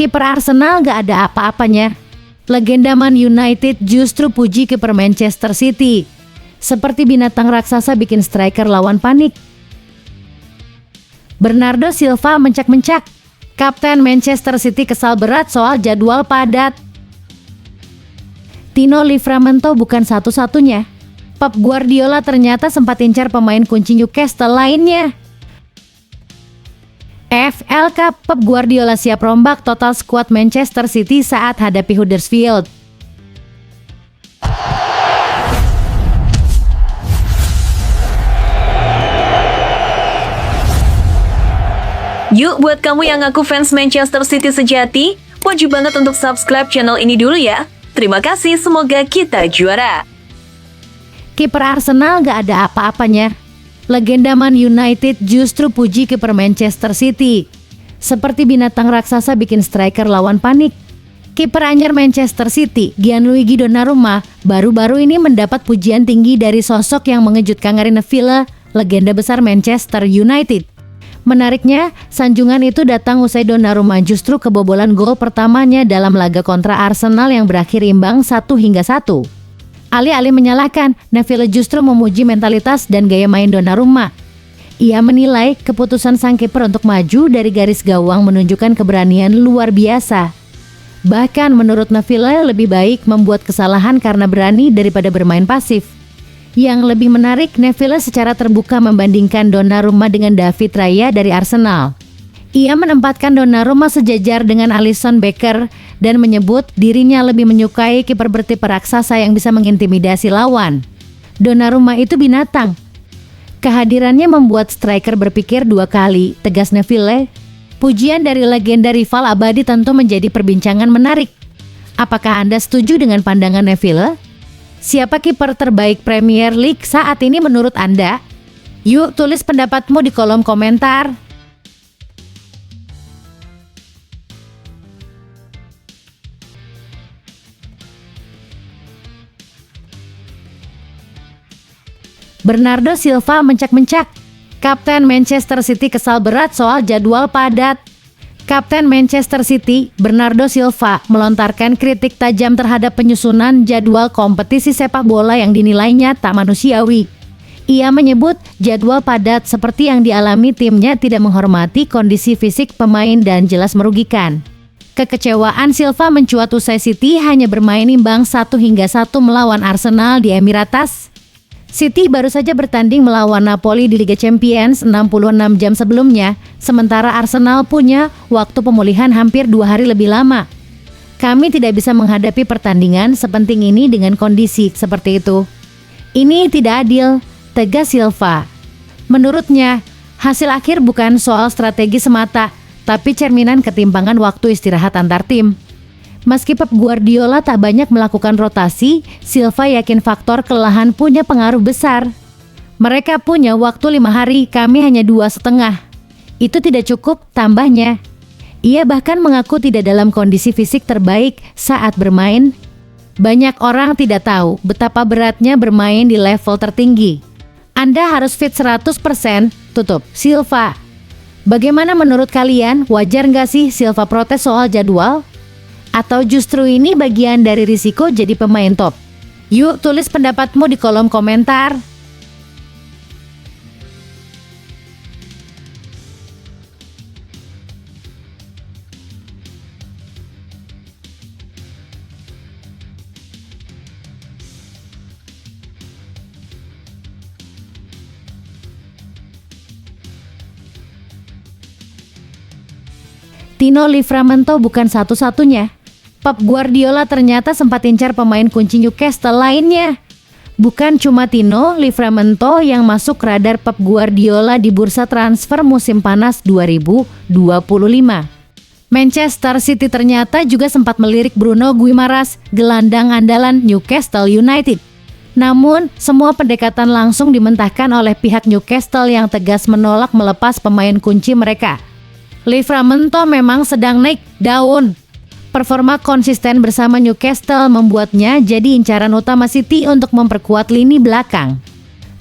Kiper Arsenal gak ada apa-apanya. Legenda Man United justru puji kiper Manchester City. Seperti binatang raksasa bikin striker lawan panik. Bernardo Silva mencak-mencak. Kapten Manchester City kesal berat soal jadwal padat. Tino Livramento bukan satu-satunya. Pep Guardiola ternyata sempat incar pemain kunci Newcastle lainnya. FL Cup, Pep Guardiola siap rombak total skuad Manchester City saat hadapi Huddersfield. Yuk, buat kamu yang ngaku fans Manchester City sejati, wajib banget untuk subscribe channel ini dulu ya. Terima kasih, semoga kita juara. Kiper Arsenal gak ada apa-apanya. Legenda Man United justru puji kiper Manchester City. Seperti binatang raksasa bikin striker lawan panik. Kiper anyar Manchester City, Gianluigi Donnarumma, baru-baru ini mendapat pujian tinggi dari sosok yang mengejutkan Gary Neville, legenda besar Manchester United. Menariknya, sanjungan itu datang usai Donnarumma justru kebobolan gol pertamanya dalam laga kontra Arsenal yang berakhir imbang 1-1. Alih-alih menyalahkan, Neville justru memuji mentalitas dan gaya main Donnarumma. Ia menilai keputusan sang kiper untuk maju dari garis gawang menunjukkan keberanian luar biasa. Bahkan menurut Neville lebih baik membuat kesalahan karena berani daripada bermain pasif. Yang lebih menarik, Neville secara terbuka membandingkan Donnarumma dengan David Raya dari Arsenal. Ia menempatkan Donnarumma sejajar dengan Alisson Becker dan menyebut dirinya lebih menyukai kiper bertipe raksasa yang bisa mengintimidasi lawan. Donnarumma itu binatang. Kehadirannya membuat striker berpikir dua kali, tegas Neville. Pujian dari legenda rival abadi tentu menjadi perbincangan menarik. Apakah Anda setuju dengan pandangan Neville? Siapa kiper terbaik Premier League saat ini menurut Anda? Yuk tulis pendapatmu di kolom komentar. Bernardo Silva mencak-mencak. Kapten Manchester City kesal berat soal jadwal padat. Kapten Manchester City, Bernardo Silva, melontarkan kritik tajam terhadap penyusunan jadwal kompetisi sepak bola yang dinilainya tak manusiawi. Ia menyebut jadwal padat seperti yang dialami timnya tidak menghormati kondisi fisik pemain dan jelas merugikan. Kekecewaan Silva mencuat usai City hanya bermain imbang 1-1 melawan Arsenal di Emirates. City baru saja bertanding melawan Napoli di Liga Champions 66 jam sebelumnya, sementara Arsenal punya waktu pemulihan hampir 2 hari lebih lama. Kami tidak bisa menghadapi pertandingan sepenting ini dengan kondisi seperti itu. Ini tidak adil, tegas Silva. Menurutnya, hasil akhir bukan soal strategi semata, tapi cerminan ketimpangan waktu istirahat antar tim. Meski Pep Guardiola tak banyak melakukan rotasi, Silva yakin faktor kelelahan punya pengaruh besar. Mereka punya waktu 5 hari, kami hanya 2,5. Itu tidak cukup, tambahnya. Ia bahkan mengaku tidak dalam kondisi fisik terbaik saat bermain. Banyak orang tidak tahu betapa beratnya bermain di level tertinggi. Anda harus fit 100%, tutup Silva. Bagaimana menurut kalian, wajar nggak sih Silva protes soal jadwal? Atau justru ini bagian dari risiko jadi pemain top? Yuk tulis pendapatmu di kolom komentar. Tino Livramento bukan satu-satunya. Pep Guardiola ternyata sempat incar pemain kunci Newcastle lainnya. Bukan cuma Tino Livramento yang masuk radar Pep Guardiola di bursa transfer musim panas 2025. Manchester City ternyata juga sempat melirik Bruno Guimaraes, gelandang andalan Newcastle United. Namun, semua pendekatan langsung dimentahkan oleh pihak Newcastle yang tegas menolak melepas pemain kunci mereka. Livramento memang sedang naik daun. Performa konsisten bersama Newcastle membuatnya jadi incaran utama City untuk memperkuat lini belakang.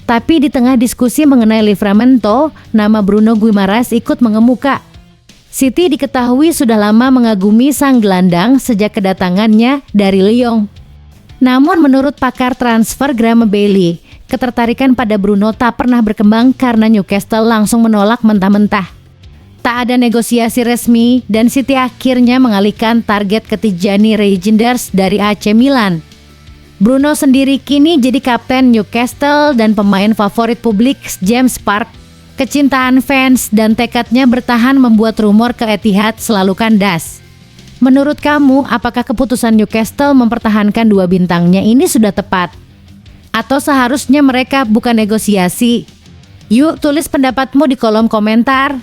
Tapi di tengah diskusi mengenai Livramento, nama Bruno Guimaraes ikut mengemuka. City diketahui sudah lama mengagumi sang gelandang sejak kedatangannya dari Lyon. Namun menurut pakar transfer Graham Bailey, ketertarikan pada Bruno tak pernah berkembang karena Newcastle langsung menolak mentah-mentah. Tak ada negosiasi resmi dan City akhirnya mengalihkan target ke Tijani Reijnders dari AC Milan. Bruno sendiri kini jadi kapten Newcastle dan pemain favorit publik James Park. Kecintaan fans dan tekadnya bertahan membuat rumor ke Etihad selalu kandas. Menurut kamu, apakah keputusan Newcastle mempertahankan dua bintangnya ini sudah tepat? Atau seharusnya mereka bukan negosiasi? Yuk tulis pendapatmu di kolom komentar.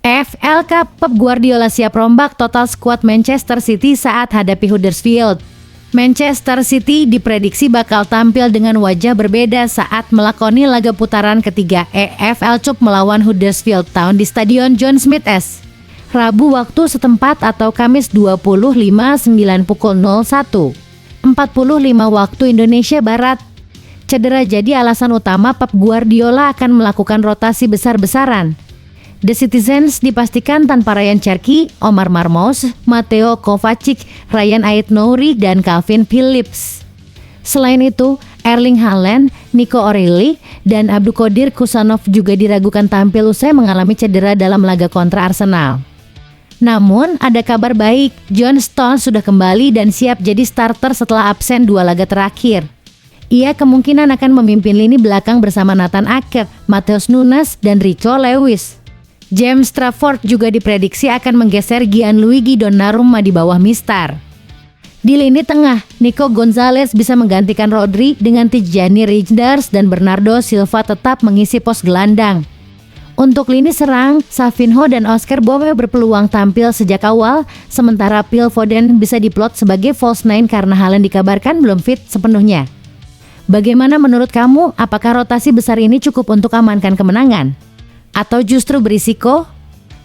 FL Cup, Pep Guardiola siap rombak total skuad Manchester City saat hadapi Huddersfield. Manchester City diprediksi bakal tampil dengan wajah berbeda saat melakoni laga putaran ketiga EFL Cup melawan Huddersfield Town di Stadion John Smith S. Rabu waktu setempat atau Kamis 25/9 pukul 01.45 waktu Indonesia Barat. Cedera jadi alasan utama Pep Guardiola akan melakukan rotasi besar-besaran. The Citizens dipastikan tanpa Ryan Cherky, Omar Marmoush, Mateo Kovacic, Ryan Ait-Nouri, dan Calvin Phillips. Selain itu, Erling Haaland, Nico O'Reilly, dan Abdulkadir Kusanov juga diragukan tampil usai mengalami cedera dalam laga kontra Arsenal. Namun, ada kabar baik, John Stones sudah kembali dan siap jadi starter setelah absen 2 laga terakhir. Ia kemungkinan akan memimpin lini belakang bersama Nathan Ake, Matheus Nunes, dan Rico Lewis. James Trafford juga diprediksi akan menggeser Gianluigi Donnarumma di bawah Mistar. Di lini tengah, Nico Gonzalez bisa menggantikan Rodri dengan Tijani Reijnders dan Bernardo Silva tetap mengisi pos gelandang. Untuk lini serang, Savinho dan Oscar Bowe berpeluang tampil sejak awal, sementara Phil Foden bisa diplot sebagai false nine karena Haaland dikabarkan belum fit sepenuhnya. Bagaimana menurut kamu, apakah rotasi besar ini cukup untuk amankan kemenangan? Atau justru berisiko?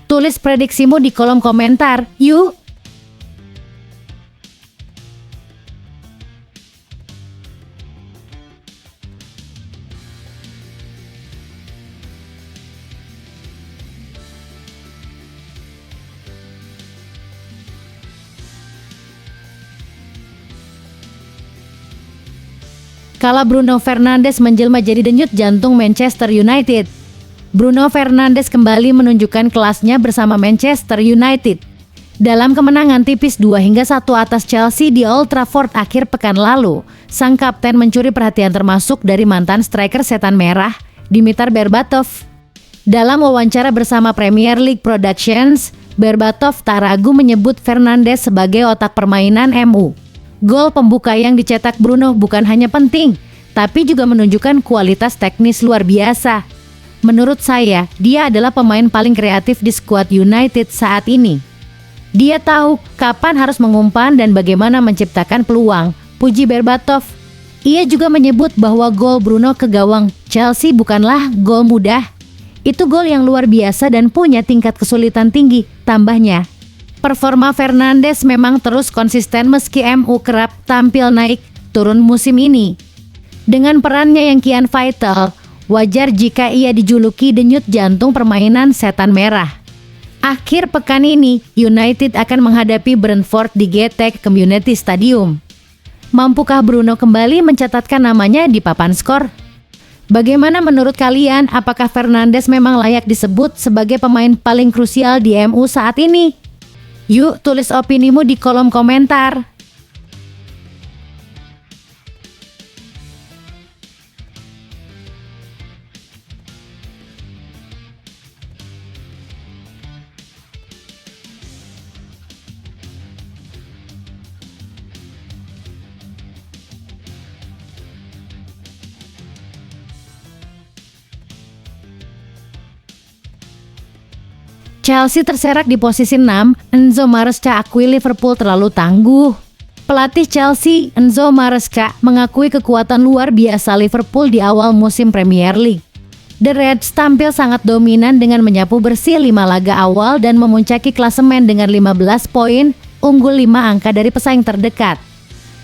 Tulis prediksimu di kolom komentar, yuk! Kala Bruno Fernandes menjelma jadi denyut jantung Manchester United. Bruno Fernandes kembali menunjukkan kelasnya bersama Manchester United. Dalam kemenangan tipis 2-1 atas Chelsea di Old Trafford akhir pekan lalu, sang kapten mencuri perhatian termasuk dari mantan striker setan merah, Dimitar Berbatov. Dalam wawancara bersama Premier League Productions, Berbatov tak ragu menyebut Fernandes sebagai otak permainan MU. Gol pembuka yang dicetak Bruno bukan hanya penting, tapi juga menunjukkan kualitas teknis luar biasa. Menurut saya, dia adalah pemain paling kreatif di skuad United saat ini. Dia tahu kapan harus mengumpan dan bagaimana menciptakan peluang, puji Berbatov. Ia juga menyebut bahwa gol Bruno ke gawang Chelsea bukanlah gol mudah. Itu gol yang luar biasa dan punya tingkat kesulitan tinggi, tambahnya. Performa Fernandes memang terus konsisten meski MU kerap tampil naik turun musim ini. Dengan perannya yang kian vital, wajar jika ia dijuluki denyut jantung permainan setan merah. Akhir pekan ini, United akan menghadapi Brentford di GTEC Community Stadium. Mampukah Bruno kembali mencatatkan namanya di papan skor? Bagaimana menurut kalian, apakah Fernandes memang layak disebut sebagai pemain paling krusial di MU saat ini? Yuk tulis opinimu di kolom komentar. Chelsea terserak di posisi 6, Enzo Maresca akui Liverpool terlalu tangguh. Pelatih Chelsea, Enzo Maresca, mengakui kekuatan luar biasa Liverpool di awal musim Premier League. The Reds tampil sangat dominan dengan menyapu bersih 5 laga awal dan memuncaki klasemen dengan 15 poin, unggul 5 angka dari pesaing terdekat.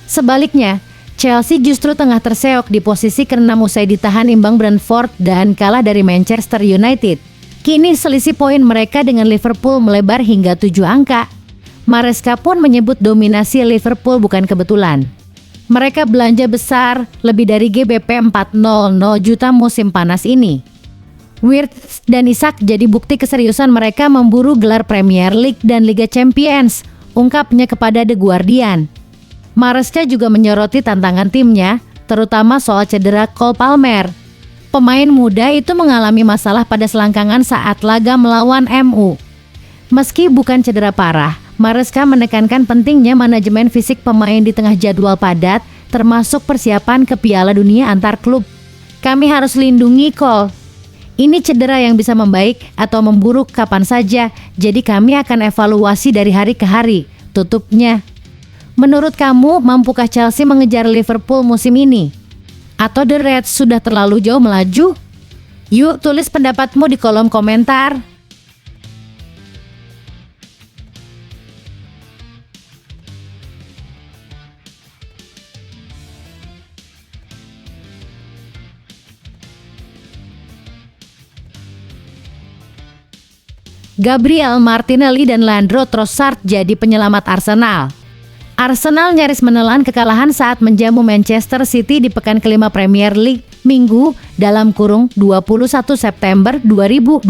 Sebaliknya, Chelsea justru tengah terseok di posisi ke-6 usai ditahan imbang Brentford dan kalah dari Manchester United. Kini selisih poin mereka dengan Liverpool melebar hingga 7 angka. Maresca pun menyebut dominasi Liverpool bukan kebetulan. Mereka belanja besar lebih dari GBP 400 juta musim panas ini. Wirtz dan Isak jadi bukti keseriusan mereka memburu gelar Premier League dan Liga Champions, ungkapnya kepada The Guardian. Maresca juga menyoroti tantangan timnya, terutama soal cedera Cole Palmer. Pemain muda itu mengalami masalah pada selangkangan saat laga melawan MU. Meski bukan cedera parah, Maresca menekankan pentingnya manajemen fisik pemain di tengah jadwal padat, termasuk persiapan ke Piala Dunia antar klub. Kami harus lindungi Cole. Ini cedera yang bisa membaik atau memburuk kapan saja, jadi kami akan evaluasi dari hari ke hari, tutupnya. Menurut kamu, mampukah Chelsea mengejar Liverpool musim ini? Atau The Reds sudah terlalu jauh melaju? Yuk tulis pendapatmu di kolom komentar. Gabriel Martinelli dan Leandro Trossard jadi penyelamat Arsenal. Arsenal nyaris menelan kekalahan saat menjamu Manchester City di pekan kelima Premier League Minggu (21 September 2025).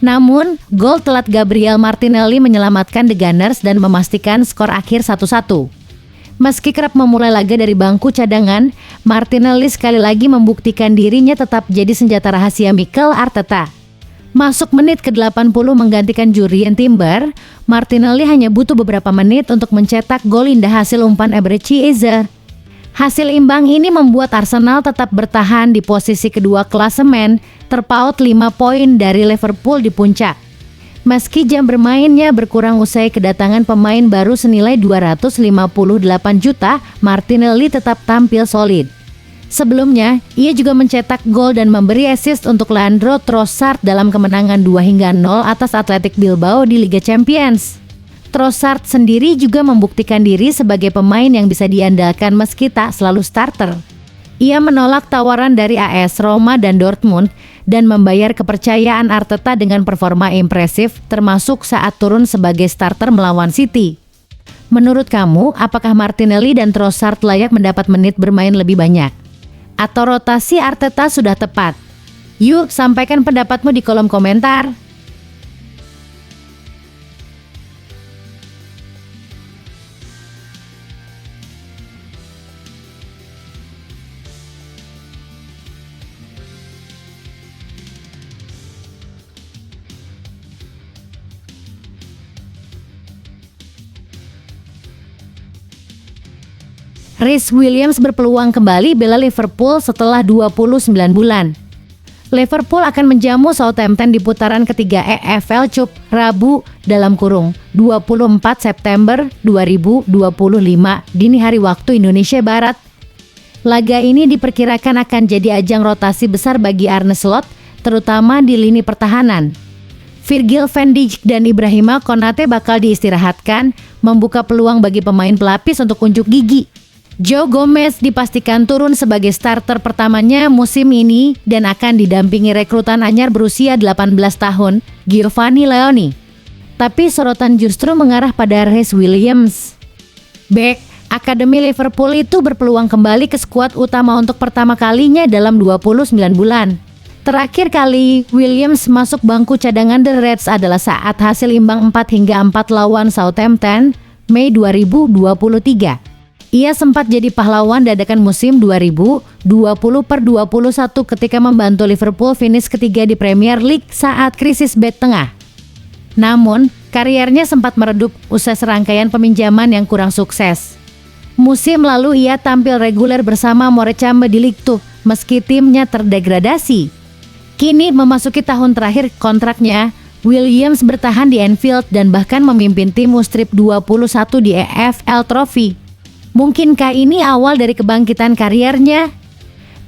Namun, gol telat Gabriel Martinelli menyelamatkan The Gunners dan memastikan skor akhir 1-1. Meski kerap memulai laga dari bangku cadangan, Martinelli sekali lagi membuktikan dirinya tetap jadi senjata rahasia Mikel Arteta. Masuk menit ke-80 menggantikan Jurrien Timber, Martinelli hanya butuh beberapa menit untuk mencetak gol indah hasil umpan Eberechi Eze. Hasil imbang ini membuat Arsenal tetap bertahan di posisi kedua klasemen, terpaut 5 poin dari Liverpool di puncak. Meski jam bermainnya berkurang usai kedatangan pemain baru senilai 258 juta, Martinelli tetap tampil solid. Sebelumnya, ia juga mencetak gol dan memberi assist untuk Leandro Trossard dalam kemenangan 2-0 atas Athletic Bilbao di Liga Champions. Trossard sendiri juga membuktikan diri sebagai pemain yang bisa diandalkan meski tak selalu starter. Ia menolak tawaran dari AS Roma dan Dortmund dan membayar kepercayaan Arteta dengan performa impresif termasuk saat turun sebagai starter melawan City. Menurut kamu, apakah Martinelli dan Trossard layak mendapat menit bermain lebih banyak? Atau rotasi Arteta sudah tepat? Yuk sampaikan pendapatmu di kolom komentar. Rhys Williams berpeluang kembali bela Liverpool setelah 29 bulan. Liverpool akan menjamu Southampton di putaran ketiga EFL Cup Rabu (24 September 2025) dini hari waktu Indonesia Barat. Laga ini diperkirakan akan jadi ajang rotasi besar bagi Arne Slot, terutama di lini pertahanan. Virgil van Dijk dan Ibrahima Konate bakal diistirahatkan, membuka peluang bagi pemain pelapis untuk unjuk gigi. Joe Gomez dipastikan turun sebagai starter pertamanya musim ini dan akan didampingi rekrutan anyar berusia 18 tahun, Giovanni Leoni. Tapi sorotan justru mengarah pada Rhys Williams. Bek Akademi Liverpool itu berpeluang kembali ke skuad utama untuk pertama kalinya dalam 29 bulan. Terakhir kali Williams masuk bangku cadangan The Reds adalah saat hasil imbang 4-4 lawan Southampton, Mei 2023. Ia sempat jadi pahlawan dadakan musim 2020/21 ketika membantu Liverpool finish ketiga di Premier League saat krisis bek tengah. Namun, kariernya sempat meredup usai serangkaian peminjaman yang kurang sukses. Musim lalu ia tampil reguler bersama Morecambe di Ligue 2 meski timnya terdegradasi. Kini memasuki tahun terakhir kontraknya, Williams bertahan di Anfield dan bahkan memimpin tim Ustrip 21 di EFL Trophy. Mungkinkah ini awal dari kebangkitan kariernya?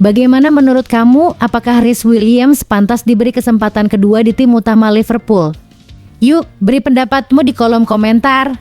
Bagaimana menurut kamu? Apakah Rhys Williams pantas diberi kesempatan kedua di tim utama Liverpool? Yuk, beri pendapatmu di kolom komentar.